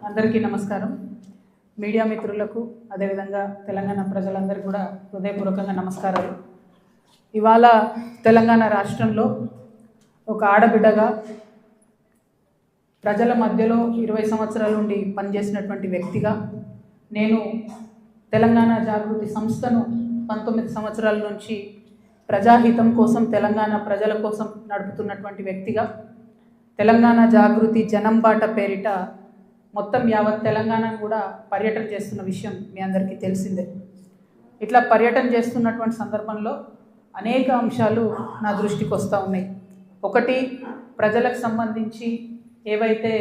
అందరికీ నమస్కారం. మీడియా మిత్రులకు అదేవిధంగా తెలంగాణ ప్రజలందరికీ కూడా హృదయపూర్వకంగా నమస్కారాలు. ఇవాళ తెలంగాణ రాష్ట్రంలో ఒక ఆడబిడ్డగా ప్రజల మధ్యలో 20 సంవత్సరాల నుండి పనిచేసినటువంటి వ్యక్తిగా నేను తెలంగాణ జాగృతి సంస్థను 19 సంవత్సరాల నుంచి ప్రజాహితం కోసం తెలంగాణ ప్రజల కోసం నడుపుతున్నటువంటి వ్యక్తిగా తెలంగాణ జాగృతి జనం బాట పేరిట మొత్తం యావత్ తెలంగాణను కూడా పర్యటన చేస్తున్న విషయం మీ అందరికీ తెలిసిందే. ఇట్లా పర్యటన చేస్తున్నటువంటి సందర్భంలో అనేక అంశాలు నా దృష్టికి వస్తూ ఉన్నాయి. ఒకటి, ప్రజలకు సంబంధించి ఏవైతే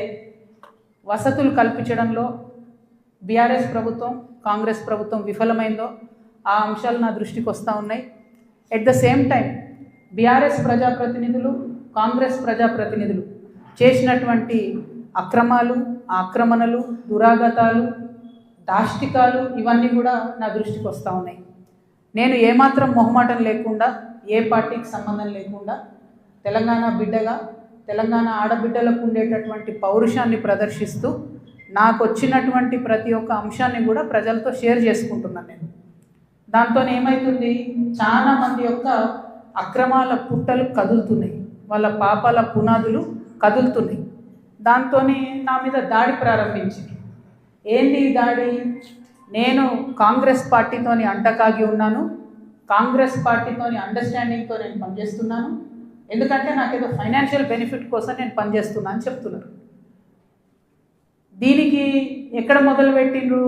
వసతులు కల్పించడంలో బీఆర్ఎస్ ప్రభుత్వం కాంగ్రెస్ ప్రభుత్వం విఫలమైందో ఆ అంశాలు నా దృష్టికి వస్తూ ఉన్నాయి. At the same time BRS ప్రజాప్రతినిధులు కాంగ్రెస్ ప్రజాప్రతినిధులు చేసినటువంటి అక్రమాలు ఆక్రమణలు దురాగతాలు దాష్టికాలు ఇవన్నీ కూడా నా దృష్టికి వస్తూ ఉన్నాయి. నేను ఏమాత్రం మొహమాటం లేకుండా ఏ పార్టీకి సంబంధం లేకుండా తెలంగాణ బిడ్డగా తెలంగాణ ఆడబిడ్డలకు ఉండేటటువంటి పౌరుషాన్ని ప్రదర్శిస్తూ నాకు వచ్చినటువంటి ప్రతి ఒక్క అంశాన్ని కూడా ప్రజలతో షేర్ చేసుకుంటున్నాను. నేను దాంతో ఏమవుతుంది, చాలామంది యొక్క అక్రమాల పుట్టలు కదులుతున్నాయి, వాళ్ళ పాపాల పునాదులు కదులుతున్నాయి. దాంతో నా మీద దాడి ప్రారంభించింది. ఏంది దాడి? నేను కాంగ్రెస్ పార్టీతోని అంటకాగి ఉన్నాను, కాంగ్రెస్ పార్టీతోని అండర్స్టాండింగ్తో నేను పనిచేస్తున్నాను, ఎందుకంటే నాకేదో ఫైనాన్షియల్ బెనిఫిట్ కోసం నేను పనిచేస్తున్నా అని చెప్తున్నారు. దీనికి ఎక్కడ మొదలుపెట్టిండ్రు?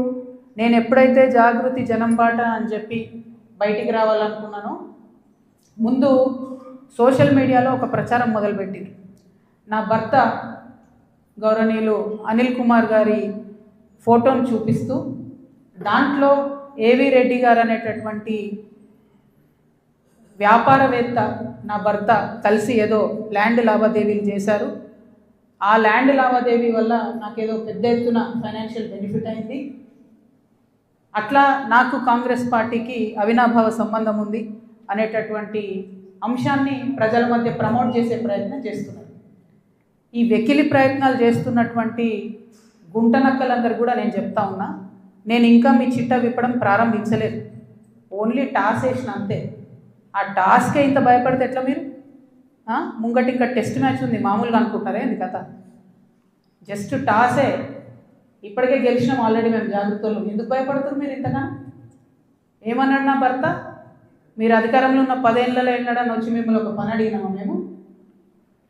నేను ఎప్పుడైతే జాగృతి జనం బాట అని చెప్పి బయటికి రావాలనుకున్నానో ముందు సోషల్ మీడియాలో ఒక ప్రచారం మొదలుపెట్టిండ్రు. నా భర్త గౌరవనీయులు అనిల్ కుమార్ గారి ఫోటోను చూపిస్తూ దాంట్లో ఏవి రెడ్డి గారు అనేటటువంటి వ్యాపారవేత్త నా భర్త కలిసి ఏదో ల్యాండ్ లావాదేవీలు చేశారు, ఆ ల్యాండ్ లావాదేవీ వల్ల నాకేదో పెద్ద ఎత్తున ఫైనాన్షియల్ బెనిఫిట్ అయింది, అట్లా నాకు కాంగ్రెస్ పార్టీకి అవినాభావ సంబంధం ఉంది అనేటటువంటి అంశాన్ని ప్రజల మధ్య ప్రమోట్ చేసే ప్రయత్నం చేస్తున్నారు. ఈ వెకిలి ప్రయత్నాలు చేస్తున్నటువంటి గుంటనక్కలందరూ కూడా నేను చెప్తా ఉన్నా, నేను ఇంకా మీ చిట్టా విప్పడం ప్రారంభించలేదు, ఓన్లీ టాస్ వేసిన అంతే. ఆ టాస్కే ఇంత భయపడితే ఎట్లా మీరు? ముంగటి ఇంకా టెస్ట్ మ్యాచ్ ఉంది, మామూలుగా అనుకుంటారే ఇది కథ. జస్ట్ టాసే, ఇప్పటికే గెలిచినాం ఆల్రెడీ మేము జాగ్రత్తలు, ఎందుకు భయపడుతున్నారు మీరు ఇంతగా? ఏమన్నాడు నా భర్త? మీరు అధికారంలో ఉన్న 10 ఏళ్ళలో ఎన్నడని వచ్చి మిమ్మల్ని ఒక పని అడిగినామా మేము?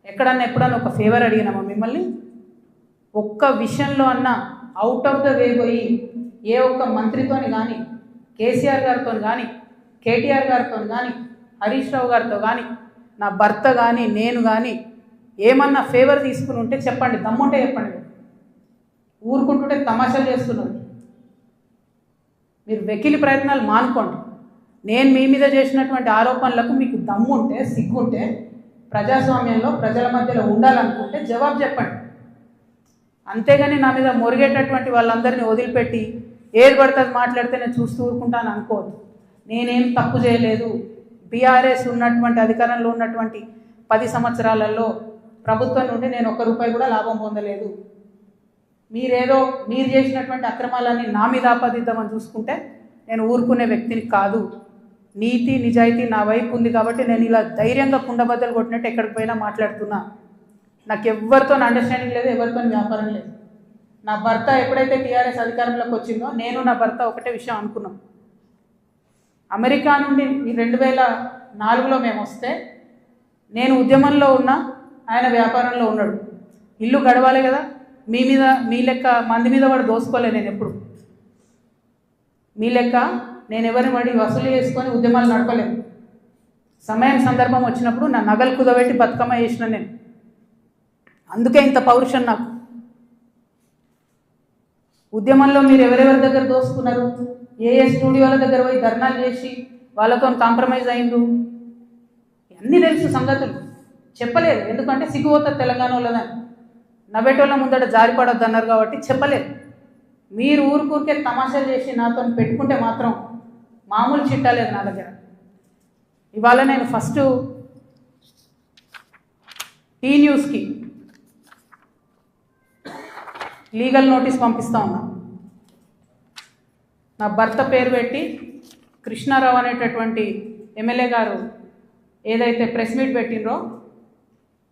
ఎప్పుడన్నా ఒక ఫేవర్ అడిగినామా మిమ్మల్ని? ఒక్క విషయంలో అన్నా అవుట్ ఆఫ్ ద వే పోయి ఏ ఒక్క మంత్రితోని కానీ కేసీఆర్ గారితో కానీ కేటీఆర్ గారితో కానీ హరీష్ రావు గారితో కానీ నా భర్త కానీ నేను కానీ ఏమన్నా ఫేవర్ తీసుకుని ఉంటే చెప్పండి, దమ్ముంటే చెప్పండి. ఊరుకుంటుంటే తమాషాలు చేస్తున్నారు. మీరు వెకిలి ప్రయత్నాలు మానుకోండి. నేను మీ మీద చేసినటువంటి ఆరోపణలకు మీకు దమ్ముంటే సిగ్గుంటే ప్రజాస్వామ్యంలో ప్రజల మధ్యలో ఉండాలనుకుంటే జవాబు చెప్పండి. అంతేగాని నా మీద మొరిగేటటువంటి వాళ్ళందరినీ వదిలిపెట్టి ఏది పడుతుంది మాట్లాడితే నేను చూస్తూ ఊరుకుంటాను అనుకోవద్దు. నేనేం తప్పు చేయలేదు. బీఆర్ఎస్ ఉన్నటువంటి అధికారంలో ఉన్నటువంటి 10 సంవత్సరాలలో ప్రభుత్వం నుండి నేను ₹1 కూడా లాభం పొందలేదు. మీరు చేసినటువంటి అక్రమాలన్నీ నా మీద ఆపాదిద్దామని చూసుకుంటే నేను ఊరుకునే వ్యక్తిని కాదు. నీతి నిజాయితీ నా వైపు ఉంది కాబట్టి నేను ఇలా ధైర్యంగా కుండబద్దలు కొట్టినట్టు ఎక్కడికి పోయినా మాట్లాడుతున్నా. నాకు ఎవరితో అండర్స్టాండింగ్ లేదు, ఎవరితో వ్యాపారం లేదు. నా భర్త ఎప్పుడైతే టీఆర్ఎస్ అధికారంలోకి వచ్చిందో నేను నా భర్త ఒకటే విషయం అనుకున్నాం. అమెరికా నుండి 2004లో మేము వస్తే నేను ఉద్యమంలో ఉన్నా, ఆయన వ్యాపారంలో ఉన్నాడు. ఇల్లు గడవాలి కదా, మీ లెక్క మంది మీద వాడు దోసుకోలే. నేను ఎప్పుడు మీ లెక్క నేను ఎవరిని వాడి వసూలు చేసుకొని ఉద్యమాలు నడపలేను. సమయం సందర్భం వచ్చినప్పుడు నా నగలు కుదబెట్టి బతుకమ్మ చేసిన నేను. అందుకే ఇంత పౌరుషం నాకు. ఉద్యమంలో మీరు ఎవరెవరి దగ్గర దోసుకున్నారు, ఏ స్టూడియోల దగ్గర పోయి ధర్నాలు చేసి వాళ్ళతో కాంప్రమైజ్ అయిండు, అన్నీ తెలుసు సంగతులు. చెప్పలేదు, ఎందుకంటే సిగ్గుపోతుంది తెలంగాణ వాళ్ళదని. నవ్వేటోళ్ళ ముందట జారిపడొద్దు అన్నారు కాబట్టి చెప్పలేదు. మీరు ఊరికే తమాషాలు చేసి నాతో పెట్టుకుంటే మాత్రం మామూలు చిట్టా లేదు నా దగ్గర. ఇవాళ నేను ఫస్ట్ టీ న్యూస్కి లీగల్ నోటీస్ పంపిస్తా ఉన్నా. నా భర్త పేరు పెట్టి కృష్ణారావు అనేటటువంటి ఎమ్మెల్యే గారు ఏదైతే ప్రెస్ మీట్ పెట్టినరో,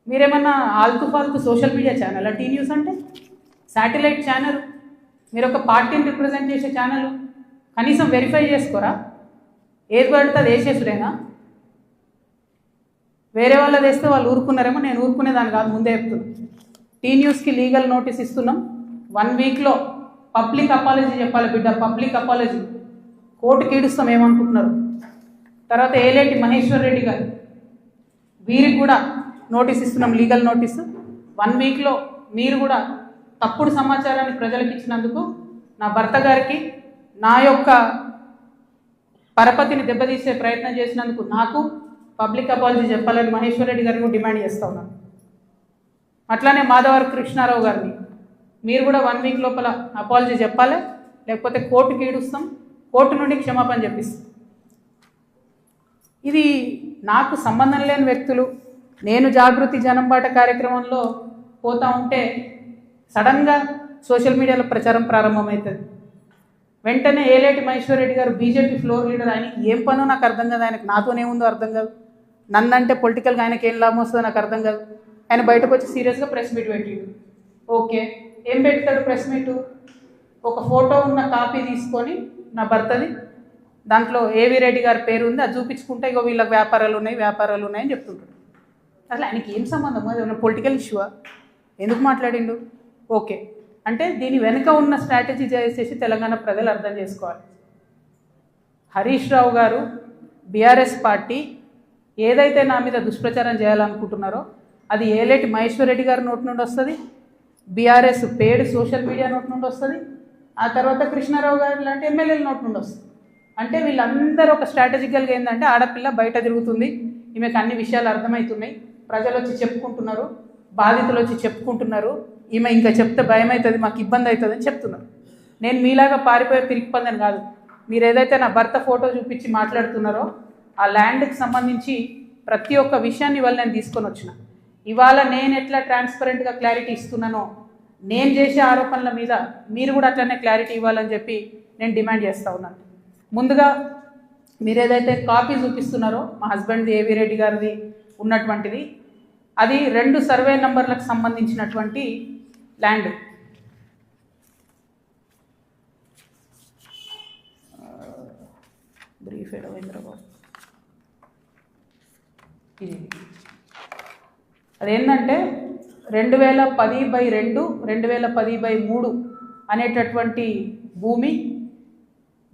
మీరేమన్నా ఆల్తు ఫాల్తు social media channel T News అంటే శాటిలైట్ ఛానల్, మీరు ఒక పార్టీని రిప్రజెంట్ చేసే ఛానల్, కనీసం వెరిఫై చేసుకోరా? ఏది పడితే అది వేసేసుడేనా? వేరే వాళ్ళది వేస్తే వాళ్ళు ఊరుకున్నారేమో, నేను ఊరుకునేదాన్ని కాదు, ముందే చెప్తున్నాను. టీ న్యూస్కి లీగల్ నోటీస్ ఇస్తున్నాం. 1 వీక్లో పబ్లిక్ అపాలజీ చెప్పాలి బిడ్డ, పబ్లిక్ అపాలజీ. కోర్టుకి ఈడుస్తాం ఏమనుకుంటున్నారు. తర్వాత ఏలేటి మహేశ్వర్ రెడ్డి గారు, వీరికి కూడా నోటీస్ ఇస్తున్నాం, లీగల్ నోటీసు. 1 వీక్లో మీరు కూడా తప్పుడు సమాచారాన్ని ప్రజలకు ఇచ్చినందుకు నా భర్త గారికి, నా యొక్క పరపతిని దెబ్బతీసే ప్రయత్నం చేసినందుకు నాకు పబ్లిక్ అపాలజీ చెప్పాలని మహేశ్వర్ రెడ్డి గారిని డిమాండ్ చేస్తూ ఉన్నాను. అట్లానే మాధవర్ కృష్ణారావు గారిని మీరు కూడా 1 వీక్ లోపల అపాలజీ చెప్పాలి, లేకపోతే కోర్టుకి ఈడుస్తాం, కోర్టు నుండి క్షమాపణ చెప్పిస్తాం. ఇది నాకు సంబంధం లేని వ్యక్తులు. నేను జాగృతి జనంబాట కార్యక్రమంలో పోతా ఉంటే సడన్గా సోషల్ మీడియాలో ప్రచారం ప్రారంభమవుతుంది. వెంటనే ఏలేటి మహేశ్వర్ రెడ్డి గారు బీజేపీ ఫ్లోర్ లీడర్, ఆయనకి ఏం పనో నాకు అర్థం కాదు, ఆయనకు నాతోనేముందో అర్థం కాదు, నన్నంటే పొలిటికల్గా ఆయనకి ఏం లాభం వస్తుందో నాకు అర్థం కాదు. ఆయన బయటకు వచ్చి సీరియస్గా ప్రెస్ మీట్ పెట్టిండు. ఓకే, ఏం పెడతాడు ప్రెస్ మీటు? ఒక ఫోటో ఉన్న కాపీ తీసుకొని నా భర్తది, దాంట్లో ఏవి రెడ్డి గారి పేరు ఉంది, అది చూపించుకుంటే ఇగో వీళ్ళకి వ్యాపారాలు ఉన్నాయని చెప్తుంటాడు. అసలు ఆయనకి ఏం సంబంధం? అది ఉన్న పొలిటికల్ ఇష్యూవా? ఎందుకు మాట్లాడిండు? ఓకే, అంటే దీని వెనుక ఉన్న స్ట్రాటజీ చేసేసి తెలంగాణ ప్రజలు అర్థం చేసుకోవాలి. హరీష్ రావు గారు, బీఆర్ఎస్ పార్టీ ఏదైతే నా మీద దుష్ప్రచారం చేయాలనుకుంటున్నారో అది ఏలేటి మహేశ్వర్ రెడ్డి గారి నోటి నుండి వస్తుంది, బీఆర్ఎస్ పేడ్ సోషల్ మీడియా నోటి నుండి వస్తుంది, ఆ తర్వాత కృష్ణారావు గారు లాంటి ఎమ్మెల్యేల నోటి నుండి వస్తుంది. అంటే వీళ్ళందరూ ఒక స్ట్రాటజికల్గా ఏంటంటే, ఆడపిల్ల బయట తిరుగుతుంది, ఈమెకు అన్ని విషయాలు అర్థమవుతున్నాయి, ప్రజలు వచ్చి చెప్పుకుంటున్నారు, బాధితులు వచ్చి చెప్పుకుంటున్నారు, ఈమె ఇంకా చెప్తే భయం అవుతుంది, మాకు ఇబ్బంది అవుతుంది అని చెప్తున్నారు. నేను మీలాగా పారిపోయే పిరికిపందని కాదు. మీరు ఏదైతే నా భర్త ఫోటో చూపించి మాట్లాడుతున్నారో ఆ ల్యాండ్కి సంబంధించి ప్రతి ఒక్క విషయాన్ని ఇవాళ నేను తీసుకొని వచ్చిన. ఇవాళ నేను ఎట్లా ట్రాన్స్పరెంట్గా క్లారిటీ ఇస్తున్నానో, నేను చేసే ఆరోపణల మీద మీరు కూడా అట్లనే క్లారిటీ ఇవ్వాలని చెప్పి నేను డిమాండ్ చేస్తూ ఉన్నాను. ముందుగా మీరు ఏదైతే కాపీ చూపిస్తున్నారో మా హస్బెండ్ది, ఏవి రెడ్డి గారిది ఉన్నటువంటిది, అది 2 సర్వే నంబర్లకు సంబంధించినటువంటి ల్యాండ్. బ్రీఫ్ హైదరాబాద్ ఇది అదేంటంటే 2010/2, 2010/3 అనేటటువంటి భూమి.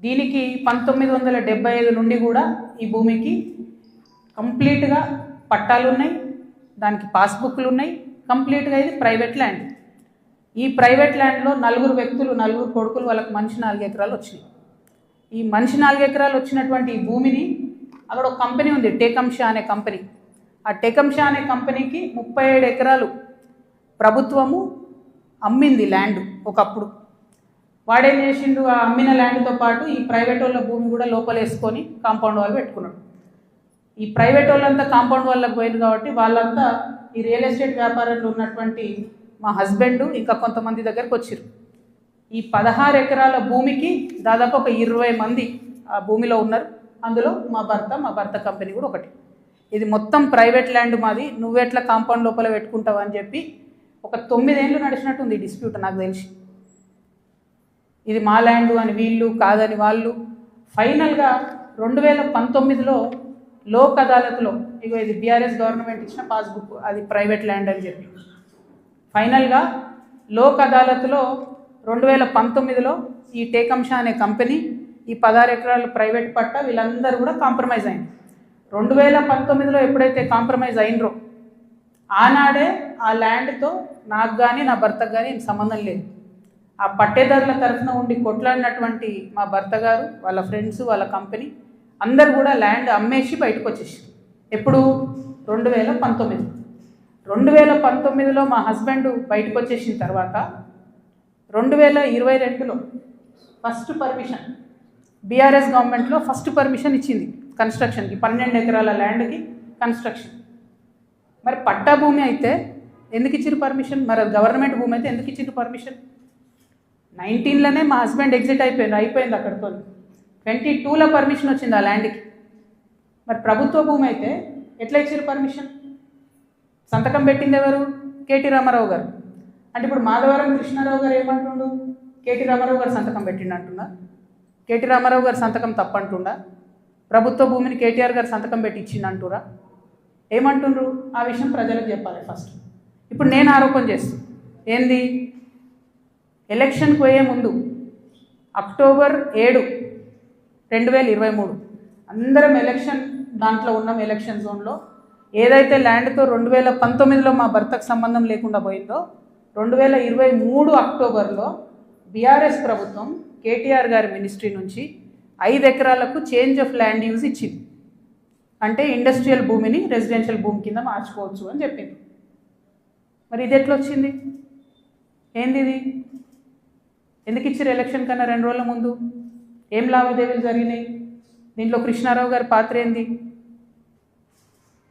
దీనికి 1975 నుండి కూడా ఈ భూమికి కంప్లీట్గా పట్టాలు ఉన్నాయి, దానికి పాస్బుక్లు ఉన్నాయి, కంప్లీట్గా ఇది ప్రైవేట్ ల్యాండ్. ఈ ప్రైవేట్ ల్యాండ్లో 4 వ్యక్తులు, 4 కొడుకులు, వాళ్ళకి మనిషి 4 ఎకరాలు వచ్చినాయి. ఈ మనిషి 4 ఎకరాలు వచ్చినటువంటి ఈ భూమిని అక్కడ ఒక కంపెనీ ఉంది, టేకంషా అనే కంపెనీ. ఆ టేకంషా అనే కంపెనీకి 37 ఎకరాలు ప్రభుత్వము అమ్మింది ల్యాండ్ ఒకప్పుడు. వాడేం చేసిండు, ఆ అమ్మిన ల్యాండ్తో పాటు ఈ ప్రైవేట్ వాళ్ళ భూమి కూడా లోపలేసుకొని కాంపౌండ్ వాళ్ళు పెట్టుకున్నాడు. ఈ ప్రైవేట్ వాళ్ళంతా కాంపౌండ్ వాళ్ళకి పోయింది కాబట్టి వాళ్ళంతా ఈ రియల్ ఎస్టేట్ వ్యాపారంలో ఉన్నటువంటి మా హస్బెండ్ ఇంకా కొంతమంది దగ్గరకు వచ్చారు. ఈ 16 ఎకరాల భూమికి దాదాపు ఒక 20 మంది ఆ భూమిలో ఉన్నారు. అందులో మా భర్త కంపెనీ కూడా ఒకటి. ఇది మొత్తం ప్రైవేట్ ల్యాండ్ మాది, నువ్వెట్లా కాంపౌండ్ లోపల పెట్టుకుంటావు అని చెప్పి ఒక 9 ఏళ్ళు నడిచినట్టుంది ఈ డిస్ప్యూట్ నాకు తెలిసి. ఇది మా ల్యాండ్ అని వీళ్ళు, కాదని వాళ్ళు. ఫైనల్గా 2019లో లోక్ అదాలత్లో, ఇగో ఇది బీఆర్ఎస్ గవర్నమెంట్ ఇచ్చిన పాస్బుక్, అది ప్రైవేట్ ల్యాండ్ అని చెప్పి ఫైనల్గా లోక్ అదాలత్లో 2019లో ఈ టేకంషా అనే కంపెనీ ఈ 16 ఎకరాలు ప్రైవేట్ పట్ట వీళ్ళందరూ కూడా కాంప్రమైజ్ అయింది. 2019లో ఎప్పుడైతే కాంప్రమైజ్ అయినరో ఆనాడే ఆ ల్యాండ్తో నాకు కానీ నా భర్తకు కానీ సంబంధం లేదు. ఆ పట్టేదారుల తరఫున ఉండి కొట్లాడినటువంటి మా భర్త గారు, వాళ్ళ ఫ్రెండ్స్, వాళ్ళ కంపెనీ అందరు కూడా ల్యాండ్ అమ్మేసి బయటకు వచ్చేసి. ఎప్పుడు? 2019. 2019లో మా హస్బెండ్ బయటకు వచ్చేసిన తర్వాత 2022లో ఫస్ట్ పర్మిషన్ బీఆర్ఎస్ గవర్నమెంట్లో ఫస్ట్ పర్మిషన్ ఇచ్చింది కన్స్ట్రక్షన్కి, 12 ఎకరాల ల్యాండ్కి కన్స్ట్రక్షన్. మరి పట్టా భూమి అయితే ఎందుకు ఇచ్చారు పర్మిషన్? మరి గవర్నమెంట్ భూమి అయితే ఎందుకు ఇచ్చారు పర్మిషన్? 19లోనే మా హస్బెండ్ ఎగ్జిట్ అయిపోయింది అక్కడితో. 22లో పర్మిషన్ వచ్చింది ఆ ల్యాండ్కి. మరి ప్రభుత్వ భూమి అయితే ఎట్లా ఇచ్చారు పర్మిషన్? సంతకం పెట్టింది ఎవరు? కేటీ రామారావు గారు. అంటే ఇప్పుడు మాధవరం కృష్ణారావు గారు ఏమంటుండు? కేటీ రామారావు గారు సంతకం పెట్టిండు అంటున్నా? కేటీ రామారావు గారు సంతకం తప్పంటుండా? ప్రభుత్వ భూమిని కేటీఆర్ గారు సంతకం పెట్టి ఇచ్చిందంటురా? ఏమంటుండ్రు? ఆ విషయం ప్రజలకు చెప్పాలి ఫస్ట్. ఇప్పుడు నేను ఆరోపణ చేస్తాను ఏంది, ఎలక్షన్కి పోయే ముందు అక్టోబర్ 7, 2023 అందరం ఎలక్షన్ దాంట్లో ఉన్నాం. ఎలక్షన్ జోన్లో ఏదైతే ల్యాండ్తో 2019లో మా భర్తకు సంబంధం లేకుండా పోయిందో 2023 అక్టోబర్లో బీఆర్ఎస్ ప్రభుత్వం కేటీఆర్ గారి మినిస్ట్రీ నుంచి 5 ఎకరాలకు చేంజ్ ఆఫ్ ల్యాండ్ యూజ్ ఇచ్చింది. అంటే ఇండస్ట్రియల్ భూమిని రెసిడెన్షియల్ భూమి కింద మార్చుకోవచ్చు అని చెప్పింది. మరి ఇది ఎట్లా వచ్చింది? ఏంది ఇది? ఎందుకు ఇచ్చారు ఎలక్షన్ కన్నా 2 రోజుల ముందు? ఏం లావాదేవీలు జరిగినాయి? దీంట్లో కృష్ణారావు గారి పాత్ర ఏంది?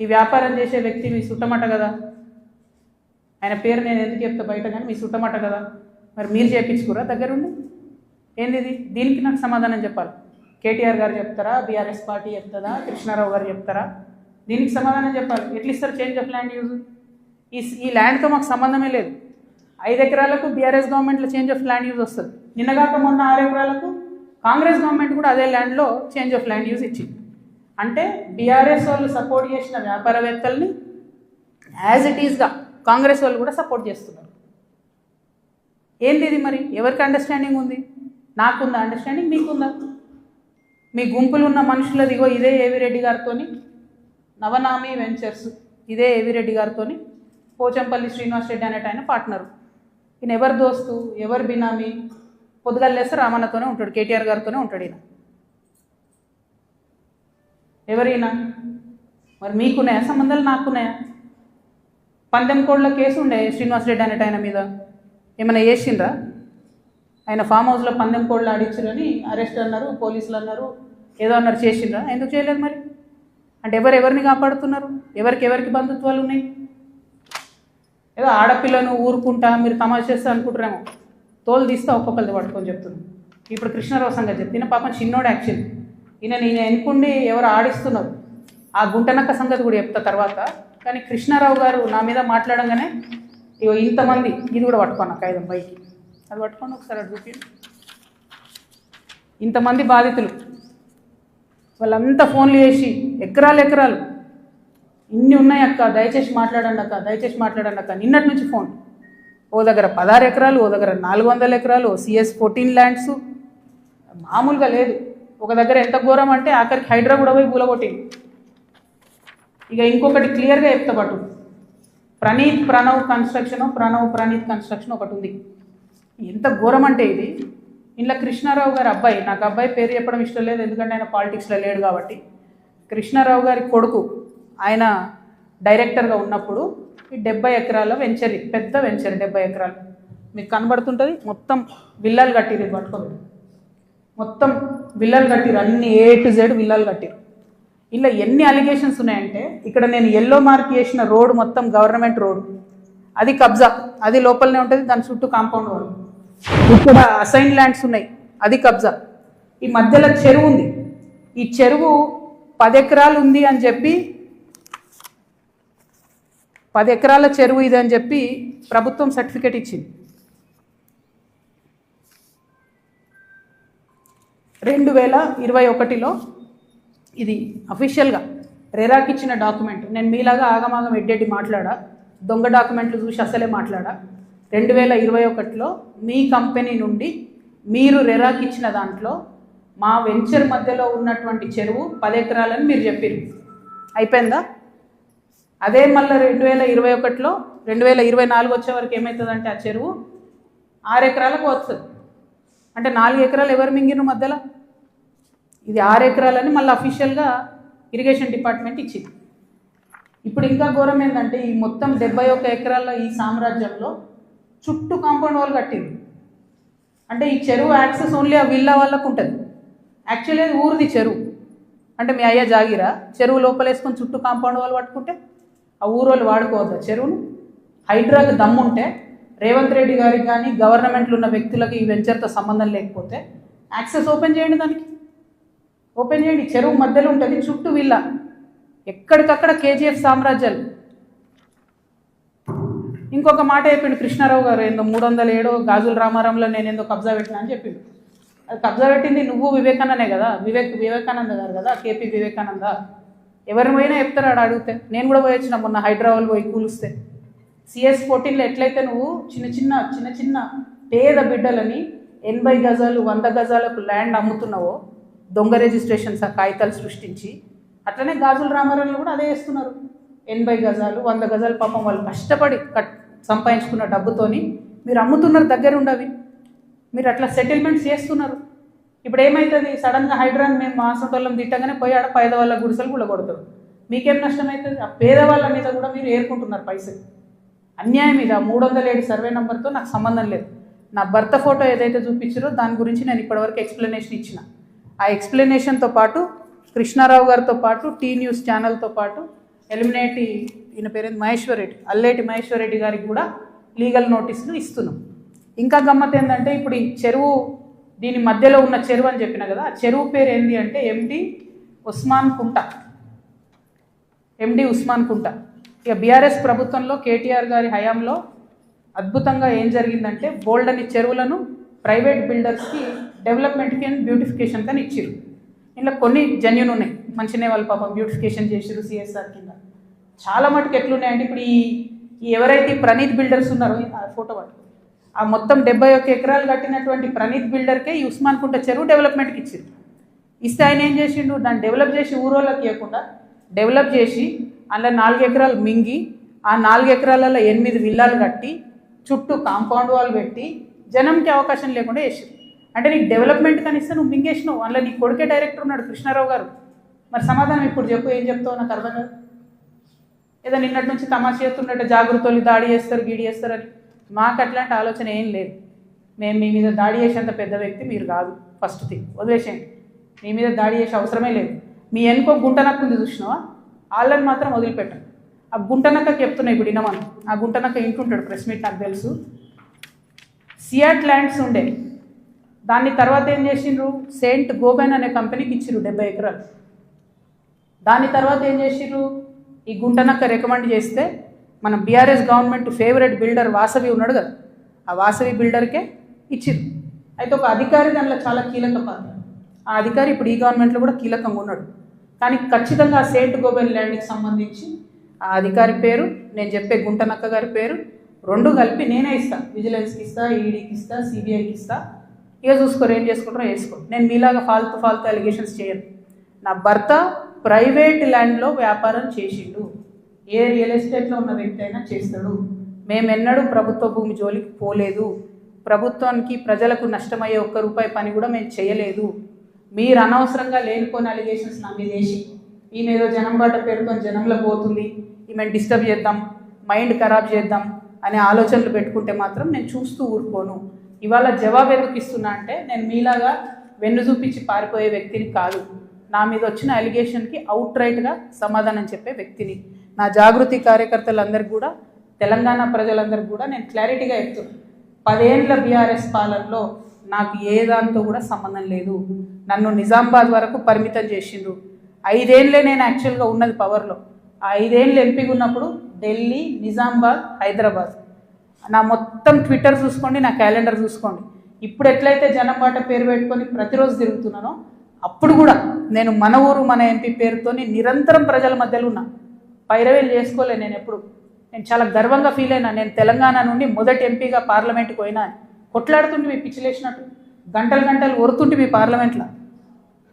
ఈ వ్యాపారం చేసే వ్యక్తి మీ సుట్టమట కదా, ఆయన పేరు నేను ఎందుకు చెప్తా బయట, కానీ మీ సుట్టమట కదా. మరి మీరు చేయించుకురా దగ్గరుండి? ఏంది ఇది? దీనికి నాకు సమాధానం చెప్పాలి. కేటీఆర్ గారు చెప్తారా, బీఆర్ఎస్ పార్టీ చెప్తుందా, కృష్ణారావు గారు చెప్తారా? దీనికి సమాధానం చెప్పాలి. ఎట్లా ఇస్తారు చేంజ్ ఆఫ్ ల్యాండ్ యూజ్? ఈ ల్యాండ్తో మాకు సంబంధమే లేదు. 5 ఎకరాలకు బీఆర్ఎస్ గవర్నమెంట్లో చేంజ్ ఆఫ్ ల్యాండ్ యూజ్ వస్తుంది. నిన్నగాక మొన్న 6 ఎకరాలకు కాంగ్రెస్ గవర్నమెంట్ కూడా అదే ల్యాండ్లో చేంజ్ ఆఫ్ ల్యాండ్ యూజ్ ఇచ్చింది. అంటే బీఆర్ఎస్ వాళ్ళు సపోర్ట్ చేసిన వ్యాపారవేత్తల్ని యాజ్ ఇట్ ఈస్గా కాంగ్రెస్ వాళ్ళు కూడా సపోర్ట్ చేస్తున్నారు. ఏంది ఇది? మరి ఎవరికి అండర్స్టాండింగ్ ఉంది? నాకుందా అండర్స్టాండింగ్? మీకుందా? మీ గుంపులు ఉన్న మనుషులది ఇగో ఇదే ఏవిరెడ్డి గారితో నవనామి వెంచర్స్, ఇదే ఏవిరెడ్డి గారితో పోచంపల్లి శ్రీనివాస్ రెడ్డి అనేట ఆయన పార్ట్నరు. ఈయన ఎవరు దోస్తు, ఎవరు బినామీ? పొద్దుగల్లేస్తే రామన్నతోనే ఉంటాడు, కేటీఆర్ గారితోనే ఉంటాడు ఈయన. ఎవరైనా మరి మీకున్నాయా సంబంధాలు? నాకున్నాయా? పందెం కోడ్ల కేసు ఉండే శ్రీనివాస్ రెడ్డి అనేట ఆయన మీద, ఏమైనా చేసిండ్రా? ఆయన ఫామ్ హౌస్లో పందెం కోడ్లు ఆడించారని అరెస్ట్ అన్నారు, పోలీసులు అన్నారు, ఏదో అన్నారు, చేసిండ్రా? ఎందుకు చేయలేదు మరి? అంటే ఎవరిని కాపాడుతున్నారు? ఎవరికి బంధుత్వాలు ఉన్నాయి? ఏదో ఆడపిల్లను ఊరుకుంటా మీరు తమాషా చేస్తా అనుకుంటారేమో, తోలు తీస్తా ఒక్కొక్కరిది పట్టుకొని చెప్తున్నాను. ఇప్పుడు కృష్ణారావు సంగతి చెప్తున్నా. పాపం చిన్నోడు యాక్చువల్లీ, నేను ఎన్నుకుండి ఎవరు ఆడిస్తున్నారు ఆ గుంటనక్క సంగతి కూడా చెప్తా తర్వాత. కానీ కృష్ణారావు గారు నా మీద మాట్లాడంగానే ఇగో ఇంతమంది, ఇది కూడా పట్టుకోండి నాకు 5 బైకి, అది పట్టుకోండి ఒకసారి అది చూపి. ఇంతమంది బాధితులు వాళ్ళంతా ఫోన్లు చేసి ఎకరాలు ఇన్ని ఉన్నాయి అక్క, దయచేసి మాట్లాడండి అక్క. నిన్నటి నుంచి ఫోన్. ఓ దగ్గర 16 ఎకరాలు, ఓ దగ్గర 400 ఎకరాలు, CS 14 ల్యాండ్స్, మామూలుగా లేదు. ఒక దగ్గర ఎంత ఘోరం అంటే ఆఖరికి హైడ్రా కూడా పోయి కూలగొట్టింది. ఇక ఇంకొకటి క్లియర్గా చెప్తా పట్టు, ప్రణీత్ కన్స్ట్రక్షన్ ఒకటి ఉంది. ఎంత ఘోరం అంటే ఇది, ఇంట్లో కృష్ణారావు గారి అబ్బాయి, నాకు అబ్బాయి పేరు చెప్పడం ఇష్టం లేదు ఎందుకంటే ఆయన పాలిటిక్స్లో లేడు కాబట్టి, కృష్ణారావు గారి కొడుకు ఆయన డైరెక్టర్గా ఉన్నప్పుడు ఈ 70 ఎకరాల వెంచర్, పెద్ద వెంచర్ 70 ఎకరాలు మీకు కనబడుతుంటుంది. మొత్తం విల్లాలు కట్టిరు, ఇది పట్టుకోండి. మొత్తం విల్లాలు కట్టిరు, అన్ని A to Z విల్లాలు కట్టిరు. ఇలా ఎన్ని అలిగేషన్స్ ఉన్నాయంటే, ఇక్కడ నేను ఎల్లో మార్క్ చేసిన రోడ్ మొత్తం గవర్నమెంట్ రోడ్, అది కబ్జా, అది లోపలనే ఉంటుంది, దాని చుట్టూ కాంపౌండ్ వాళ్ళు. ఇక్కడ అసైన్ ల్యాండ్స్ ఉన్నాయి, అది కబ్జా. ఈ మధ్యలో చెరువు ఉంది, ఈ చెరువు 10 ఎకరాలు ఉంది అని చెప్పి, 10 ఎకరాల చెరువు ఇది అని చెప్పి ప్రభుత్వం సర్టిఫికేట్ ఇచ్చింది. 2021లో ఇది అఫీషియల్గా రెరాకి ఇచ్చిన డాక్యుమెంట్. నేను మీలాగా ఆగమాగం ఎడ్డెడ్డి మాట్లాడా, దొంగ డాక్యుమెంట్లు చూసి అసలే మాట్లాడా. 2021లో మీ కంపెనీ నుండి మీరు రెరాకి ఇచ్చిన దాంట్లో మా వెంచర్ మధ్యలో ఉన్నటువంటి చెరువు 10 ఎకరాలని మీరు చెప్పారు. అయిపోయిందా? అదే మళ్ళీ 2021లో 2024 వచ్చే వరకు ఏమవుతుందంటే ఆ చెరువు 6 ఎకరాలకు వస్తుంది. అంటే 4 ఎకరాలు ఎవరు మింగిన మధ్యలో? ఇది 6 ఎకరాలని మళ్ళీ అఫీషియల్గా ఇరిగేషన్ డిపార్ట్మెంట్ ఇచ్చింది. ఇప్పుడు ఇంకా ఘోరం ఏంటంటే, ఈ మొత్తం 71 ఎకరాల ఈ సామ్రాజ్యంలో చుట్టూ కాంపౌండ్ వాల్ కట్టింది. అంటే ఈ చెరువు యాక్సెస్ ఓన్లీ ఆ విల్లా వాళ్ళకు ఉంటుంది. యాక్చువల్లీ అది ఊరిది చెరువు. అంటే మీ అయ్యా జాగిరా, చెరువు లోపలేసుకొని చుట్టూ కాంపౌండ్ వాల్ పట్టుకుంటే ఆ ఊరోళ్ళు వాడుకోవద్దా చెరువును? హైడ్రాకి దమ్ముంటే రేవంత్ రెడ్డి గారికి కానీ గవర్నమెంట్లో ఉన్న వ్యక్తులకి ఈ వెంచర్తో సంబంధం లేకపోతే యాక్సెస్ ఓపెన్ చేయండి, దానికి ఓపెన్ చేయండి. చెరువు మధ్యలో ఉంటుంది, చుట్టూ విల్ల, ఎక్కడికక్కడ కేజీఎఫ్ సామ్రాజ్యాలు. ఇంకొక మాట చెప్పిండు కృష్ణారావు గారు, ఏందో 307 గాజుల రామారంలో నేను ఏందో కబ్జా పెట్టినా అని చెప్పిండు. అది కబ్జా పెట్టింది నువ్వు వివేకానందే కదా, వివేకానంద గారు కదా, కేపీ వివేకానంద. ఎవరిని పోయినా చెప్తారు ఆడ అడిగితే. నేను కూడా పోయి వచ్చిన మొన్న హైదరాబాద్ పోయి కూలిస్తే. CS 14లో ఎట్లయితే నువ్వు చిన్న చిన్న పేద బిడ్డలని 80 గజాలు 100 గజాలకు ల్యాండ్ అమ్ముతున్నావో, దొంగ రిజిస్ట్రేషన్స్ ఆ కాగితాలు సృష్టించి, అట్లనే గాజుల రామారంలో కూడా అదే చేస్తున్నారు. 80 గజాలు 100 గజాలు పాపం వాళ్ళు కష్టపడి సంపాదించుకున్న డబ్బుతోని మీరు అమ్ముతున్నారు, దగ్గర ఉండవి. మీరు అట్లా సెటిల్మెంట్స్ చేస్తున్నారు. ఇప్పుడు ఏమవుతుంది, సడన్గా హైడ్రాన్ మేము మాసంటోళ్ళం తిట్టగానే పోయి ఆడ పేదవాళ్ళ గుడిసెలు కూడా కొడతారు. మీకేం నష్టం అవుతుంది? ఆ పేదవాళ్ళ మీద కూడా మీరు ఏరుకుంటున్నారు పైసలు. అన్యాయం మీద 307 సర్వే నెంబర్తో నాకు సంబంధం లేదు. నా భర్త ఫోటో ఏదైతే చూపించారో దాని గురించి నేను ఇప్పటివరకు ఎక్స్ప్లెనేషన్ ఇచ్చిన. ఆ ఎక్స్ప్లెనేషన్తో పాటు కృష్ణారావు గారితో పాటు టీ న్యూస్ ఛానల్తో పాటు ఎలిమినేటి ఈయన పేరేంది మహేశ్వర్ రెడ్డి, అల్లేటి మహేశ్వర్ రెడ్డి గారికి కూడా లీగల్ నోటీసులు ఇస్తున్నాం. ఇంకా గమ్మత్ ఏంటంటే ఇప్పుడు ఈ చెరువు, దీని మధ్యలో ఉన్న చెరువు అని చెప్పిన కదా, ఆ చెరువు పేరు ఏంటి అంటే ఎండి ఉస్మాన్ కుంట. ఇక బీఆర్ఎస్ ప్రభుత్వంలో కేటీఆర్ గారి హయాంలో అద్భుతంగా ఏం జరిగిందంటే బోల్డని చెరువులను ప్రైవేట్ బిల్డర్స్కి డెవలప్మెంట్కి అండ్ బ్యూటిఫికేషన్కి అని ఇచ్చారు. ఇలా కొన్ని జెన్యూన్ ఉన్నాయి, మంచినే వాళ్ళు పాపం బ్యూటిఫికేషన్ చేసారు CSR కింద. చాలా మటుకు ఎట్లున్నాయంటే ఇప్పుడు ఈ ఎవరైతే ప్రణీత్ బిల్డర్స్ ఉన్నారో, ఆ ఫోటో పట్టు, ఆ మొత్తం 71 ఎకరాలు కట్టినటువంటి ప్రణీత్ బిల్డర్కే ఈ ఉస్మాన్ కుంట చెరువు డెవలప్మెంట్కి ఇచ్చారు. ఇస్తే ఆయన ఏం చేసిండు, దాన్ని డెవలప్ చేసి ఊరోళ్ళకి ఇవ్వకుండా డెవలప్ చేసి అందులో 4 ఎకరాలు మింగి, ఆ 4 ఎకరాలలో 8 విల్లాలు కట్టి చుట్టూ కాంపౌండ్ వాల్ పెట్టి జనంకి అవకాశం లేకుండా చేసారు. అంటే నీకు డెవలప్మెంట్ కనిస్తే నువ్వు మింగేసినావు. అందులో నీ కొడుకే డైరెక్టర్ ఉన్నాడు కృష్ణారావు గారు. మరి సమాధానం ఇప్పుడు చెప్పు, ఏం చెప్తావు నాకు అర్థం కాదు. ఏదో నిన్నటి నుంచి తమాషా చేస్తున్నట్టు జాగృతలు దాడి చేస్తారు, గీడి చేస్తారని. మాకు అట్లాంటి ఆలోచన ఏం లేదు. మేము మీ మీద దాడి చేసేంత పెద్ద వ్యక్తి మీరు కాదు. ఫస్ట్ థింగ్ వదిలేసేయండి, మీ మీద దాడి చేసే అవసరమే లేదు. మీ వెనుకో గుంటనక్క ఉంది చూసినావా, వాళ్ళని మాత్రం వదిలిపెట్టండి. ఆ గుంటనక్కకి చెప్తున్నా ఇప్పుడు వినమను. ఆ గుంటనక్క ఇంటుంటాడు, ప్రెస్ మీట్ నాకు తెలుసు. సియాట్ ల్యాండ్స్ ఉండే, దాన్ని తర్వాత ఏం చేసిండ్రు, సెయింట్ గోబెన్ అనే కంపెనీకి ఇచ్చిర్రు 70 ఎకరాలు. దాని తర్వాత ఏం చేసిర్రు, ఈ గుంటనక్క రికమెండ్ చేస్తే మన BRS government favourite builder Vasavi ఉన్నాడు కదా, ఆ వాసవి బిల్డర్కే ఇచ్చిర్రు. అయితే ఒక అధికారి దానిలో చాలా కీలక పాత్ర. ఆ అధికారి ఇప్పుడు ఈ గవర్నమెంట్లో కూడా కీలకంగా ఉన్నాడు. కానీ ఖచ్చితంగా ఆ సెయింట్ గోబెన్ ల్యాండ్కి సంబంధించి ఆ అధికారి పేరు, నేను చెప్పే గుంటనక్క గారి పేరు, రెండు కలిపి నేనే ఇస్తా. విజిలెన్స్కి ఇస్తా, ఈడీకి ఇస్తా, సిబిఐకి ఇస్తా. ఇక చూసుకోరు, ఏం చేసుకుంటారో వేసుకో. నేను మీలాగా ఫాల్తు అలిగేషన్స్ చేయను. నా భర్త ప్రైవేట్ ల్యాండ్లో వ్యాపారం చేసిండు. ఏ రియల్ ఎస్టేట్లో ఉన్న వ్యక్తి అయినా చేస్తాడు. మేమెన్నడూ ప్రభుత్వ భూమి జోలికి పోలేదు. ప్రభుత్వానికి ప్రజలకు నష్టమయ్యే ₹1 పని కూడా మేము చేయలేదు. మీరు అనవసరంగా లేనిపోయిన అలిగేషన్స్ నా మీద వేసి ఈమె ఏదో జనం బాట పేరుతో జనంలో పోతుంది, ఈమెను డిస్టర్బ్ చేద్దాం, మైండ్ ఖరాబ్ చేద్దాం అనే ఆలోచనలు పెట్టుకుంటే మాత్రం నేను చూస్తూ ఊరుకోను. ఇవాళ జవాబు ఎందుకు ఇస్తున్నా అంటే, నేను మీలాగా వెన్ను చూపించి పారిపోయే వ్యక్తిని కాదు. నా మీద వచ్చిన అలిగేషన్కి అవుట్ రైట్గా సమాధానం చెప్పే వ్యక్తిని. నా జాగృతి కార్యకర్తలందరికీ కూడా, తెలంగాణ ప్రజలందరికీ కూడా నేను క్లారిటీగా చెప్తున్నాను. 10 ఏళ్ళ బీఆర్ఎస్ పాలనలో నాకు ఏ దాంతో కూడా సంబంధం లేదు. నన్ను నిజామాబాద్ వరకు పరిమితం చేసిండ్రు. 5 ఏళ్ళే నేను యాక్చువల్గా ఉన్నది పవర్లో. ఆ 5 ఏళ్ళు ఎంపీగా ఉన్నప్పుడు ఢిల్లీ, నిజామాబాద్, హైదరాబాద్. నా మొత్తం ట్విట్టర్ చూసుకోండి, నా క్యాలెండర్ చూసుకోండి. ఇప్పుడు ఎట్లయితే జనం బాట పేరు పెట్టుకొని ప్రతిరోజు తిరుగుతున్నానో, అప్పుడు కూడా నేను మన ఊరు మన ఎంపీ పేరుతో నిరంతరం ప్రజల మధ్యలో ఉన్నా. పైరవేలు చేసుకోలే నేను ఎప్పుడు. నేను చాలా గర్వంగా ఫీల్ అయినా. నేను తెలంగాణ నుండి మొదటి ఎంపీగా పార్లమెంట్కి పోయినా. కొట్లాడుతుంటే మీ పిచ్చిలేసినట్టు గంటలు ఒరుతుంటే మీ పార్లమెంట్లో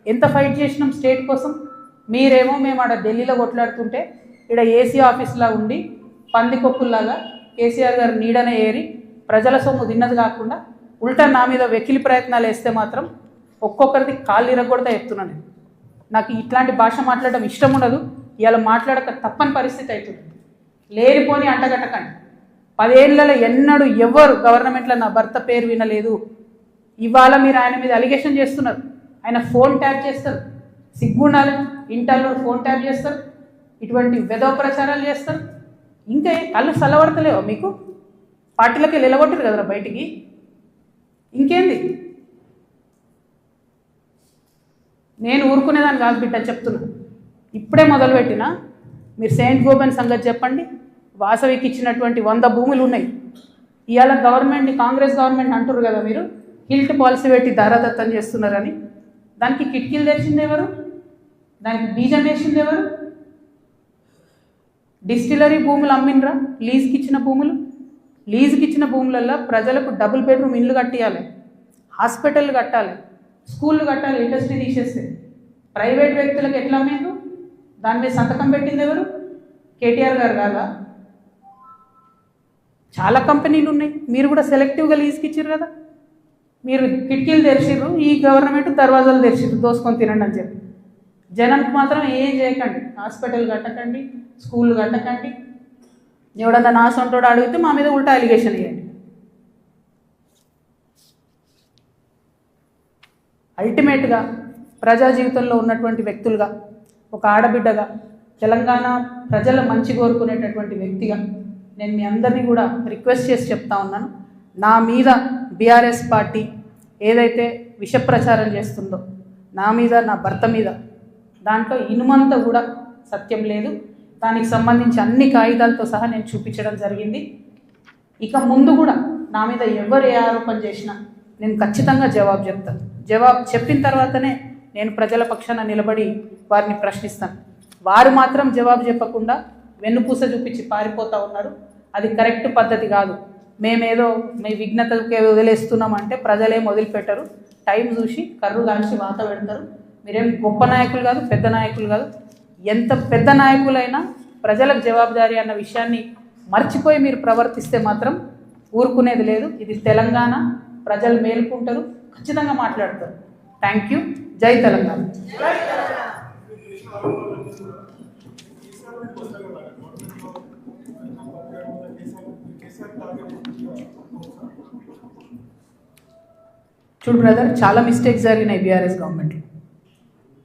ఎంత ఫైట్ చేసినాం స్టేట్ కోసం. మీరేమో మేము ఆడ ఢిల్లీలో కొట్లాడుతుంటే ఇక్కడ ఏసీ ఆఫీస్లా ఉండి పందికొక్కుల్లాగా కేసీఆర్ గారు నీడనే ఏరి ప్రజల సొమ్ము తిన్నది కాకుండా ఉల్టా నా మీద వెకిలి ప్రయత్నాలు వేస్తే మాత్రం ఒక్కొక్కరిది కాళ్ళు ఇరగొడతా చెప్తున్నాను. నాకు ఇట్లాంటి భాష మాట్లాడడం ఇష్టం ఉండదు. ఇవాళ మాట్లాడక తప్పని పరిస్థితి అవుతుంది. లేనిపోని అంటగట్టకండి. 10 ఏళ్లలో ఎన్నడూ ఎవరు గవర్నమెంట్లో నా భర్త పేరు వినలేదు. ఇవాళ మీరు ఆయన మీద అలిగేషన్ చేస్తున్నారు. ఆయన ఫోన్ ట్యాప్ చేస్తారు, సిగ్గుండాలి. ఇంటర్లో ఫోన్ ట్యాప్ చేస్తారు, ఇటువంటి వెధవ ప్రచారాలు చేస్తారు. ఇంకా కళ్ళు చల్లబడతలేవా మీకు? పార్టీలకి నిలగొట్టారు కదరా బయటికి. ఇంకేంది? నేను ఊరుకునేదాన్ని కాదు బిడ్డ, చెప్తున్నా. ఇప్పుడే మొదలుపెట్టినా. మీరు సెయింట్ గోబెన్ సంగతి చెప్పండి. వాసవికి ఇచ్చినటువంటి 100 భూములు ఉన్నాయి. ఇవాళ గవర్నమెంట్ని, కాంగ్రెస్ గవర్నమెంట్ అంటారు కదా మీరు, హిల్ట్ పాలసీ పెట్టి దారాదత్తం చేస్తున్నారని. దానికి కిటికీలు తెరిచింది ఎవరు? దానికి బీజం వేసింది ఎవరు? డిస్టిలరీ భూములు అమ్మినరా? లీజుకి ఇచ్చిన భూములు. లీజుకి ఇచ్చిన భూములల్లో ప్రజలకు డబుల్ బెడ్రూమ్ ఇల్లు కట్టియాలి, హాస్పిటల్ కట్టాలి, స్కూళ్ళు కట్టాలి. ఇండస్ట్రీ తీసేస్తే ప్రైవేట్ వ్యక్తులకు ఎట్లా అమ్మేందు? దాని మీద సంతకం పెట్టింది ఎవరు? కేటీఆర్ గారు కాదా? చాలా కంపెనీలు ఉన్నాయి. మీరు కూడా సెలెక్టివ్గా లీజుకి ఇచ్చారు కదా. మీరు కిటికీలు తెరిచిర్రు, ఈ గవర్నమెంట్ దర్వాజాలు తెరిచిర్రు దోసుకొని తినండి అని చెప్పి. జనానికి మాత్రం ఏం చేయకండి. హాస్పిటల్ కట్టకండి, స్కూళ్ళు కట్టకండి. ఎవడన్నా నా సొంతోడు అడిగితే మా మీద ఉల్టా అలిగేషన్ ఇవ్వండి. అల్టిమేట్గా ప్రజా జీవితంలో ఉన్నటువంటి వ్యక్తులుగా, ఒక ఆడబిడ్డగా, తెలంగాణ ప్రజల మంచి కోరుకునేటటువంటి వ్యక్తిగా నేను మీ అందరినీ కూడా రిక్వెస్ట్ చేసి చెప్తా ఉన్నాను. నా మీద బీఆర్ఎస్ పార్టీ ఏదైతే విష ప్రచారం చేస్తుందో నా మీద, నా భర్త మీద, దాంట్లో ఇనుమంతా కూడా సత్యం లేదు. దానికి సంబంధించి అన్ని కాగితాలతో సహా నేను చూపించడం జరిగింది. ఇక ముందు కూడా నా మీద ఎవరు ఏ ఆరోపణ చేసినా నేను ఖచ్చితంగా జవాబు చెప్తాను. జవాబు చెప్పిన తర్వాతనే నేను ప్రజల పక్షాన నిలబడి వారిని ప్రశ్నిస్తాను. వారు మాత్రం జవాబు చెప్పకుండా వెన్నుపూస చూపించి పారిపోతూ ఉన్నారు. అది కరెక్ట్ పద్ధతి కాదు. మేమేదో మీ విఘ్నతకే వదిలేస్తున్నామంటే ప్రజలేం వదిలిపెట్టరు. టైం చూసి కర్రు కాల్చి వాత పెడతారు. మీరేం గొప్ప నాయకులు కాదు, పెద్ద నాయకులు కాదు. ఎంత పెద్ద నాయకులైనా ప్రజలకు జవాబుదారీ అన్న విషయాన్ని మర్చిపోయి మీరు ప్రవర్తిస్తే మాత్రం ఊరుకునేది లేదు. ఇది తెలంగాణ, ప్రజలు మేలుకుంటారు, ఖచ్చితంగా మాట్లాడతారు. Thank you. జై తెలంగాణ. చూడు బ్రదర్, చాలా మిస్టేక్స్ జరిగినాయి బీఆర్ఎస్ గవర్నమెంట్లో.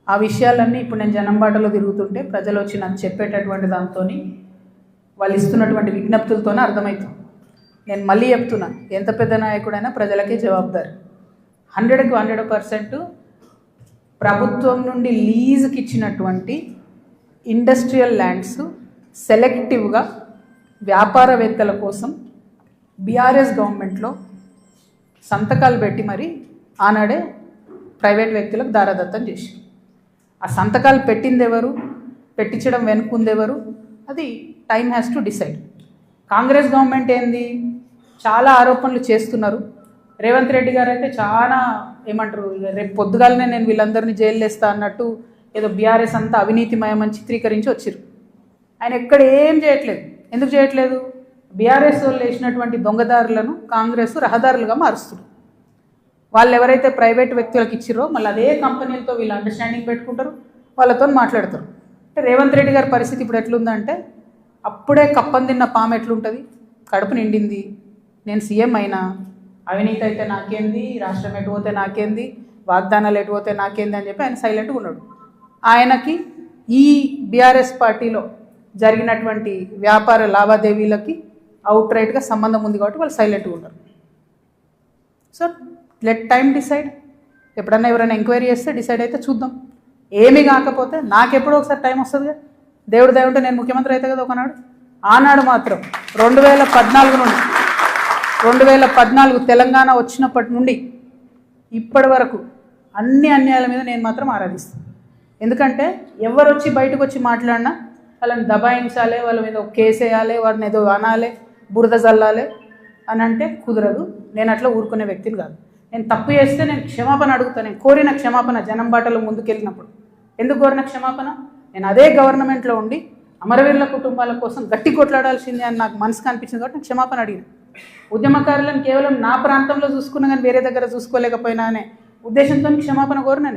ఆ విషయాలన్నీ ఇప్పుడు నేను జనంబాటలో తిరుగుతుంటే ప్రజలు వచ్చి నాకు చెప్పేటటువంటి దాంతో, వాళ్ళు ఇస్తున్నటువంటి విజ్ఞప్తులతోనే అర్థమవుతుంది. నేను మళ్ళీ చెప్తున్నా, ఎంత పెద్ద నాయకుడైనా ప్రజలకే జవాబుదారి. 100కి 100% ప్రభుత్వం నుండి లీజుకి ఇచ్చినటువంటి ఇండస్ట్రియల్ ల్యాండ్స్ సెలెక్టివ్గా వ్యాపారవేత్తల కోసం బీఆర్ఎస్ గవర్నమెంట్లో సంతకాలు పెట్టి మరి ఆనాడే ప్రైవేట్ వ్యక్తులకు దారాదత్తం చేసి, ఆ సంతకాలు పెట్టింది ఎవరు, పెట్టించడం వెనుకుంది ఎవరు, అది time has to decide. Congress government ఏంది, చాలా ఆరోపణలు చేస్తున్నారు. రేవంత్ రెడ్డి గారు అయితే చాలా ఏమంటారు, రేపు పొద్దుగాలనే నేను వీళ్ళందరినీ జైలు వేస్తా అన్నట్టు ఏదో బీఆర్ఎస్ అంతా అవినీతిమయమని చిత్రీకరించి వచ్చారు. ఆయన ఎక్కడ ఏం చేయట్లేదు. ఎందుకు చేయట్లేదు? బీఆర్ఎస్ వాళ్ళు వేసినటువంటి దొంగదారులను కాంగ్రెస్ రహదారులుగా మారుస్తుంది. వాళ్ళు ఎవరైతే ప్రైవేట్ వ్యక్తులకు ఇచ్చిరో మళ్ళీ అదే కంపెనీలతో వీళ్ళు అండర్స్టాండింగ్ పెట్టుకుంటారు, వాళ్ళతో మాట్లాడతారు. అంటే రేవంత్ రెడ్డి గారి పరిస్థితి ఇప్పుడు ఎట్లుందంటే, అప్పుడే కప్పం తిన్న పాము ఎట్లుంటుంది, కడుపు నిండింది, నేను సీఎం అయినా, అవినీతి అయితే నాకేంది, రాష్ట్రం ఎటు పోతే నాకేంది, వాగ్దానాలు ఎటు పోతే నాకేంది అని చెప్పి ఆయన సైలెంట్గా ఉన్నాడు. ఆయనకి ఈ బీఆర్ఎస్ పార్టీలో జరిగినటువంటి వ్యాపార లావాదేవీలకి అవుట్ రైట్గా సంబంధం ఉంది కాబట్టి వాళ్ళు సైలెంట్గా ఉన్నారు. So let time decide. ఎప్పుడన్నా ఎవరైనా ఎంక్వైరీ చేస్తే డిసైడ్ అయితే చూద్దాం. ఏమీ కాకపోతే నాకెప్పుడో ఒకసారి టైం వస్తుందిగా, దేవుడు దేవుంటే నేను ముఖ్యమంత్రి అయితే కదా ఒకనాడు. ఆనాడు మాత్రం 2014 తెలంగాణ వచ్చినప్పటి నుండి ఇప్పటి వరకు అన్ని అన్యాయాల మీద నేను మాత్రం ఆరాధిస్తాను. ఎందుకంటే ఎవరు వచ్చి బయటకు వచ్చి మాట్లాడినా వాళ్ళని దబాయించాలి, వాళ్ళ మీద ఒక కేసు వేయాలి, వారిని ఏదో అనాలి, బురద జల్లాలి అని అంటే కుదరదు. నేను అట్లా ఊరుకునే వ్యక్తిని కాదు. నేను తప్పు చేస్తే నేను క్షమాపణ అడుగుతాను. నేను కోరిన క్షమాపణ జనం బాటలో ముందుకెళ్ళినప్పుడు. ఎందుకు కోరిన క్షమాపణ? నేను అదే గవర్నమెంట్లో ఉండి అమరవీరుల కుటుంబాల కోసం గట్టి కొట్లాడాల్సిందే అని నాకు మనసుకు అనిపించింది కాబట్టి నేను క్షమాపణ అడిగిన. ఉద్యమకారులను కేవలం నా ప్రాంతంలో చూసుకున్నా కానీ వేరే దగ్గర చూసుకోలేకపోయినా అనే ఉద్దేశంతో క్షమాపణ కోరిన.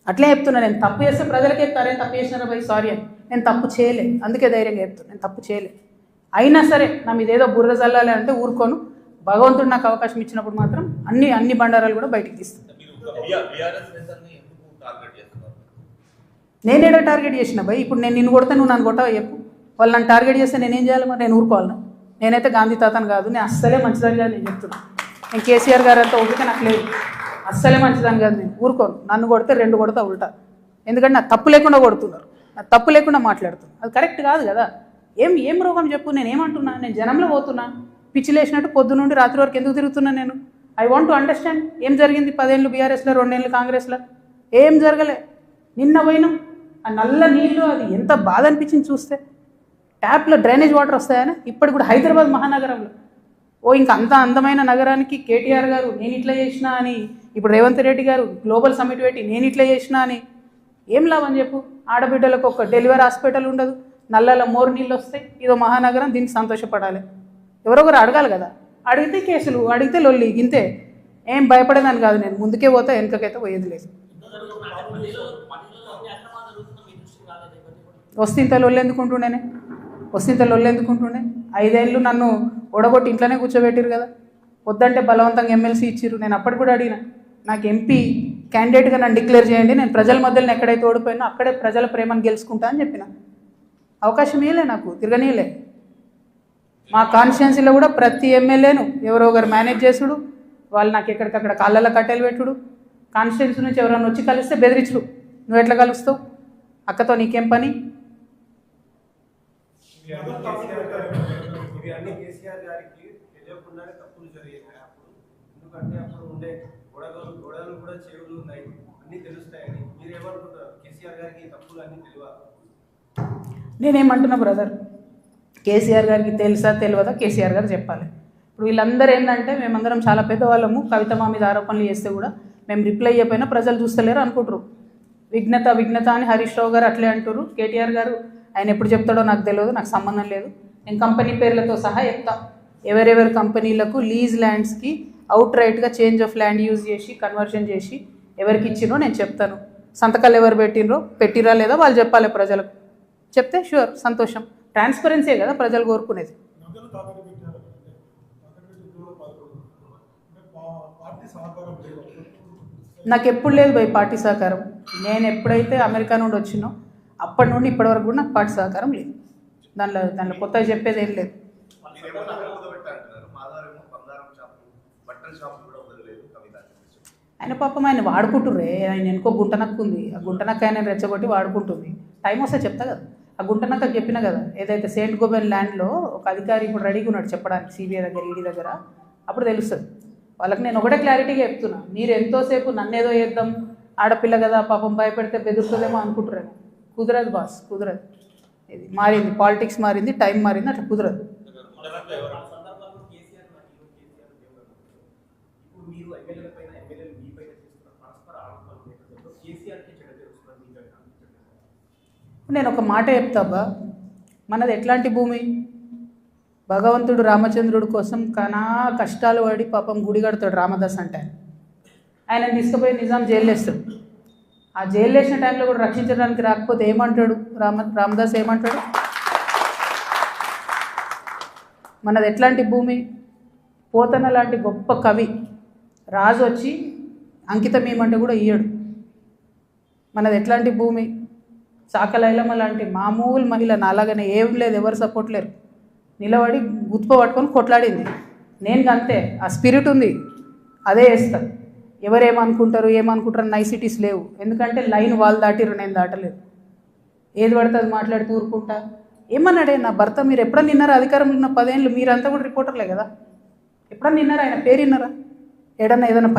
అట్లే చెప్తున్నా, నేను తప్పు చేస్తే ప్రజలకే చెప్తారే తప్పు చేసినారా భయ్ సారీ అని. నేను తప్పు చేయలే, అందుకే ధైర్యంగా చెప్తాను నేను తప్పు చేయలే. అయినా సరే నా మీద ఏదో బుర్ర చల్లాలి అంటే ఊరుకోను. భగవంతుడు నాకు అవకాశం ఇచ్చినప్పుడు మాత్రం అన్ని బండారాలు కూడా బయటికి తీస్తాను. నేనేడో టార్గెట్ చేసిన భయ్. ఇప్పుడు నేను నిన్ను కొడితే నువ్వు నన్ను కొట్టవా చెప్పు. వాళ్ళు నన్ను టార్గెట్ చేస్తే నేనేం చేయాలి మరి? నేను ఊరుకోవాలన్నా? నేనైతే గాంధీ తాతను కాదు, నేను అస్సలే మంచిదని కాదు, నేను చెప్తున్నా. నేను కేసీఆర్ గారు అంతా ఓపిక నాకు లేదు, అస్సలే మంచిదని కాదు. నేను ఊరుకోను, నన్ను కొడితే 2 కొడతా ఉల్టా. ఎందుకంటే నా తప్పు లేకుండా కొడుతున్నారు, నా తప్పు లేకుండా మాట్లాడుతున్నారు. అది కరెక్ట్ కాదు కదా. ఏం రోగం చెప్పు, నేను ఏమంటున్నా? నేను జనంలో పోతున్నా, పిచ్చి లేచినట్టు పొద్దు నుండి రాత్రి వరకు ఎందుకు తిరుగుతున్నా నేను? ఐ వాంట్ టు అండర్స్టాండ్ ఏం జరిగింది. 10 ఏళ్ళు బీఆర్ఎస్లో, 2 ఏళ్ళు కాంగ్రెస్లో, ఏం జరగలే. నిన్న పోయినాం, ఆ నల్ల నీళ్ళు, అది ఎంత బాధ అనిపించింది చూస్తే. ట్యాప్లో డ్రైనేజ్ వాటర్ వస్తాయని ఇప్పటికి కూడా హైదరాబాద్ మహానగరంలో. ఇంకా అంత అందమైన నగరానికి కేటీఆర్ గారు నేను ఇట్లా చేసినా అని, ఇప్పుడు రేవంత్ రెడ్డి గారు గ్లోబల్ సమిట్ పెట్టి నేను ఇట్లా చేసినా అని ఏం లాభం చెప్పు? ఆడబిడ్డలకు ఒక డెలివరీ హాస్పిటల్ ఉండదు, నల్లలో మోరు నీళ్ళు వస్తాయి, ఇదో మహానగరం, దీనికి సంతోషపడాలి. ఎవరొకరు అడగాలి కదా. అడిగితే కేసులు, అడిగితే లొల్లి, ఇంతే. ఏం భయపడేదాన్ని కాదు నేను, ముందుకే పోతా, వెనుకకైతే పోయేది లేదు. వస్తే లొల్లు ఎందుకుంటుండేనే, వస్తే లొల్లు ఎందుకుంటుండే? 5 ఏళ్ళు నన్ను ఒడగొట్టి ఇంట్లోనే కూర్చోబెట్టిరు కదా. వద్దంటే బలవంతంగా ఎమ్మెల్సీ ఇచ్చిర్రు. నేను అప్పటికి కూడా అడిగిన, నాకు ఎంపీ క్యాండిడేట్గా నన్ను డిక్లేర్ చేయండి, నేను ప్రజల మధ్యలో ఎక్కడైతే ఓడిపోయినా అక్కడే ప్రజల ప్రేమను గెలుచుకుంటా అని చెప్పిన. అవకాశం ఇవ్వలే నాకు, తిరగనీయలే. మా కాన్స్టిట్యున్సీలో కూడా ప్రతి ఎమ్మెల్యేను ఎవరో ఒకరు మేనేజ్ చేసుడు, వాళ్ళు నాకు ఎక్కడికక్కడ కాళ్ళల్లో కట్టెలు పెట్టుడు, కాన్స్టిట్యున్సీ నుంచి ఎవరైనా వచ్చి కలిస్తే బెదిరించుడు. నువ్వు ఎట్లా కలుస్తావు, అక్కతో నీకేం పని? నేనేమంటున్నా బ్రదర్, కేసీఆర్ గారికి తెలుసా తెలియదా కేసీఆర్ గారు చెప్పాలి. ఇప్పుడు వీళ్ళందరూ ఏంటంటే మేమందరం చాలా పెద్దవాళ్ళము, కవిత మా మీద ఆరోపణలు చేస్తే కూడా మేము రిప్లై అయిపోయినా ప్రజలు చూస్తలేరు అనుకుంటారు. విఘ్నత అని హరీష్ రావు గారు అట్లే అంటారు. కేటీఆర్ గారు ఆయన ఎప్పుడు చెప్తాడో నాకు తెలియదు, నాకు సంబంధం లేదు. నేను కంపెనీ పేర్లతో సహా చెప్తా. ఎవరెవరి కంపెనీలకు లీజ్ ల్యాండ్స్కి అవుట్ రైట్గా చేంజ్ ఆఫ్ ల్యాండ్ యూజ్ చేసి కన్వర్షన్ చేసి ఎవరికి ఇచ్చినో నేను చెప్తాను. సంతకాలు ఎవరు పెట్టిరా లేదా వాళ్ళు చెప్పాలి ప్రజలకు. చెప్తే షూర్ సంతోషం. ట్రాన్స్పరెన్సీ కదా ప్రజలు కోరుకునేది. నాకు ఎప్పుడు లేదు భయ్ పార్టీ సహకారం. నేను ఎప్పుడైతే అమెరికా నుండి వచ్చినో అప్పటి నుండి ఇప్పటి వరకు కూడా నాకు పార్టీ సహకారం లేదు. దాంట్లో కొత్తగా చెప్పేది ఏం లేదు. ఆయన పాపం ఆయన వాడుకుంటుర్రే, ఆయన వెనుకో గుంటనక్కు ఉంది, ఆ గుంటనక్క ఆయన రెచ్చగొట్టి వాడుకుంటుంది. టైం వస్తే చెప్తా కదా. ఆ గుంటనక్క చెప్పినా కదా, ఏదైతే సెయింట్ గోబెన్ ల్యాండ్లో ఒక అధికారి ఇప్పుడు రెడీగా ఉన్నాడు చెప్పడానికి సిబిఐ దగ్గర, ఈడీ దగ్గర, అప్పుడు తెలుస్తుంది వాళ్ళకి. నేను ఒకటే క్లారిటీగా చెప్తున్నా, మీరు ఎంతోసేపు నన్నేదో చేద్దాం, ఆడపిల్ల కదా పాపం భయపెడితే బెదురుతుందేమో అనుకుంటున్నాను. కుదరదు బాస్, కుదరదు. ఇది మారింది, పాలిటిక్స్ మారింది, టైం మారింది, అట్లా కుదరదు. నేను ఒక మాట చెప్తాబా, మనది ఎట్లాంటి భూమి? భగవంతుడు రామచంద్రుడి కోసం కనా కష్టాలు పడి పాపం గుడి కడతాడు రామదాస్ అంటే. ఆయన తీసుకుపోయి నిజాం జైలు వేస్తాడు. ఆ జైలు వేసిన టైంలో కూడా రక్షించడానికి రాకపోతే ఏమంటాడు రామదాస్? ఏమంటాడు? మనది ఎట్లాంటి భూమి? పోతన లాంటి గొప్ప కవి రాజు వచ్చి అంకితం ఏమంటే కూడా ఇయ్యడు. మనది ఎట్లాంటి భూమి? చాకలైలమ్మ లాంటి మామూలు మహిళ, నాలాగానే ఏం లేదు, ఎవరు సపోర్ట్ లేరు, నిలబడి గుత్ప పట్టుకొని కొట్లాడింది. నేను అంతే, ఆ స్పిరిట్ ఉంది, అదే వేస్తా. ఎవరేమనుకుంటారు ఏమనుకుంటారు నైసిటీస్ లేవు. ఎందుకంటే లైన్ వాళ్ళు దాటిరు, నేను దాటలేదు. ఏది పడితే అది మాట్లాడి ఊరుకుంటా. ఏమన్నాడే నా భర్త, మీరు ఎప్పుడన్నా నిన్నారా? అధికారంలో ఉన్న 10 ఏళ్ళు మీరంతా కూడా రిపోర్టర్లే కదా, ఎప్పుడన్నా నిన్నారా? ఆయన పేరు విన్నారా? ఏడన్నా ఏదైనా